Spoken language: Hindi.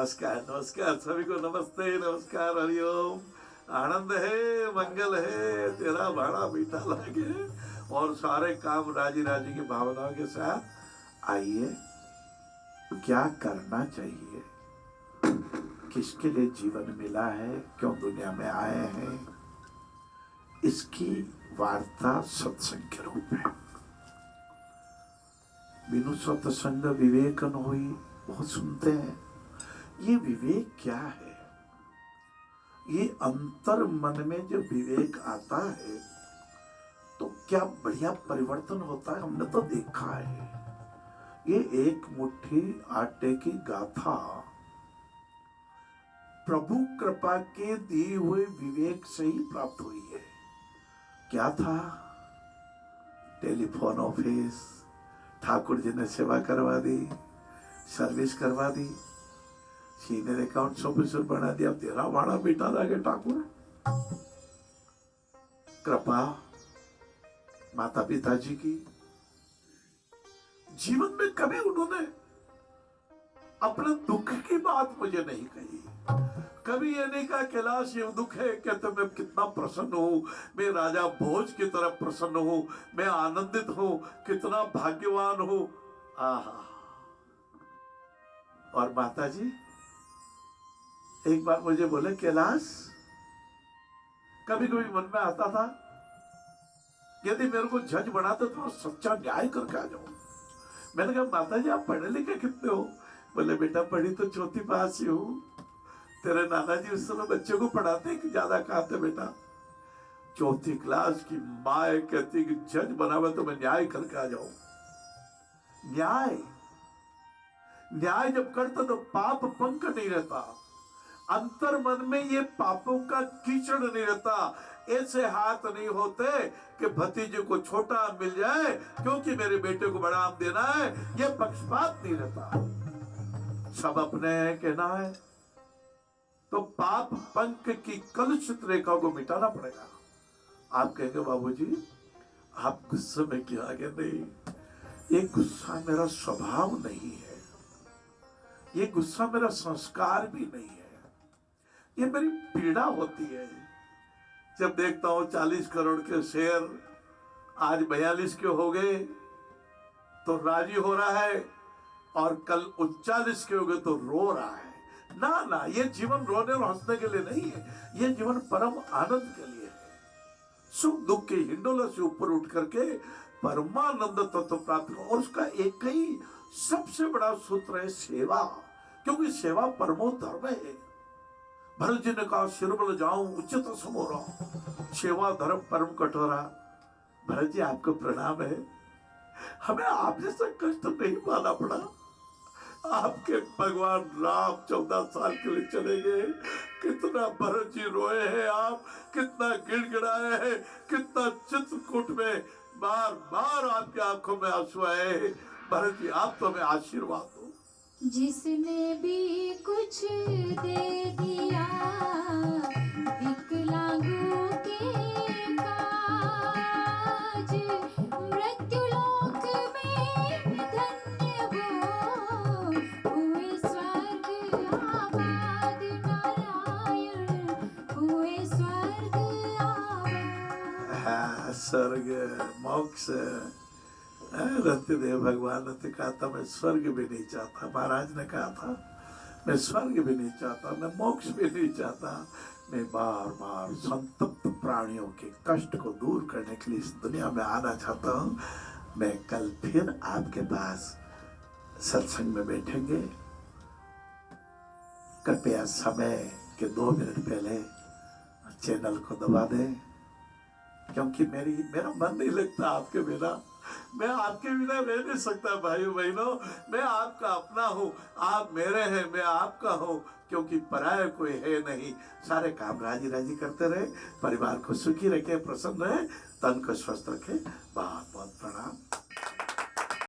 नमस्कार नमस्कार सभी को, नमस्ते नमस्कार, हरिओम। आनंद है, मंगल है, तेरा भाड़ा मीठा लगे और सारे काम राजी राजी की भावनाओं के साथ आइए। क्या करना चाहिए, किसके लिए जीवन मिला है, क्यों दुनिया में आए हैं, इसकी वार्ता सत्संग के रूप में। बिनु सत्संग विवेक न होई, बहुत सुनते हैं। ये विवेक क्या है? ये अंतर मन में जो विवेक आता है तो क्या बढ़िया परिवर्तन होता है। हमने तो देखा है, ये एक मुट्ठी आटे की गाथा प्रभु कृपा के दिए हुए विवेक से ही प्राप्त हुई है। क्या था? टेलीफोन ऑफिस, ठाकुर जी ने सेवा करवा दी, सर्विस करवा दी, सीनियर अकाउंट्स ऑफिसर बना दिया, तेरा भाड़ा बेटा लागे ठाकुर। कृपा माता पिता जी की। जीवन में कभी उन्होंने अपने दुख की बात मुझे नहीं कही। कभी ये नहीं कहा कैलाश ये दुख है, कहते मैं कितना प्रसन्न हूं, मैं राजा भोज की तरह प्रसन्न हूं, मैं आनंदित हूं, कितना भाग्यवान हूं। आहा। और माता जी एक बार मुझे बोले, कैलाश कभी कभी मन में आता था यदि मेरे को जज बनाते तो सच्चा न्याय करके आ जाऊं। मैंने कहा माता जी आप पढ़े लिखे कितने हो? बोले बेटा पढ़ी तो चौथी पास ही हूं। तेरे नाना जी उस समय बच्चे को पढ़ाते कि ज्यादा कहा थे बेटा। चौथी क्लास की माँ कहती कि जज बना हुआ तो मैं न्याय करके आ जाऊं। न्याय न्याय जब करता तो पाप पंख नहीं रहता, अंतर मन में ये पापों का कीचड़ नहीं रहता। ऐसे हाथ नहीं होते कि भतीजे को छोटा आम मिल जाए क्योंकि मेरे बेटे को बड़ा आम देना है, ये पक्षपात नहीं रहता। सब अपने कहना है तो पाप पंख की कलुषित रेखा को मिटाना पड़ेगा। आप कहेंगे बाबूजी आप गुस्से में क्यों आ गए? नहीं, ये गुस्सा मेरा स्वभाव नहीं है, ये गुस्सा मेरा संस्कार भी नहीं है, ये मेरी पीड़ा होती है। जब देखता हूं 40 करोड़ के शेयर आज 42 के हो गए तो राजी हो रहा है, और कल 39 के हो गए तो रो रहा है। ना ना, ये जीवन रोने और हंसने के लिए नहीं है, ये जीवन परम आनंद के लिए है। सुख दुख के हिंडोले से ऊपर उठ करके परमानंद तत्व प्राप्त करो। और उसका एक ही सबसे बड़ा सूत्र है सेवा, क्योंकि सेवा परमो धर्म है। भरत जी ने कहा सिरबल जाऊं उचित समोरा, सेवा धर्म परम कठोरा। भरत जी आपको प्रणाम है, हमें आप जैसा कष्ट नहीं पाना पड़ा। आपके भगवान राम 14 साल के लिए चले गए, कितना भरत जी रोए हैं आप, कितना गिड़गिड़ाए हैं, कितना चित्रकूट में बार बार आपकी आंखों में आंसू आए। भरत जी आप तो हमें आशीर्वाद दो। जिसने भी कुछ दे दिया विकलांगों के काज, मृत्युलोक में धन्य वो हुए स्वर्ग आबाद, नारायण हुए स्वर्ग आबाद। स्वर्ग मोक्ष रतिदेव भगवान ने कहा था मैं स्वर्ग भी नहीं चाहता, महाराज ने कहा था मैं स्वर्ग भी नहीं चाहता, मैं मोक्ष भी नहीं चाहता, मैं बार बार संतप्त प्राणियों के कष्ट को दूर करने के लिए इस दुनिया में आना चाहता हूँ। मैं कल फिर आपके पास सत्संग में बैठेंगे। कृपया समय के 2 मिनट पहले चैनल को दबा दें, क्योंकि मेरा मन नहीं लगता आपके बिना। मैं आपके बिना रह नहीं सकता भाइयों बहनों। मैं आपका अपना हूँ, आप मेरे हैं, मैं आपका हूँ, क्योंकि पराया कोई है नहीं। सारे काम राजी राजी करते रहे, परिवार को सुखी रखे, प्रसन्न रहे, तन को स्वस्थ रखे। बहुत बहुत प्रणाम।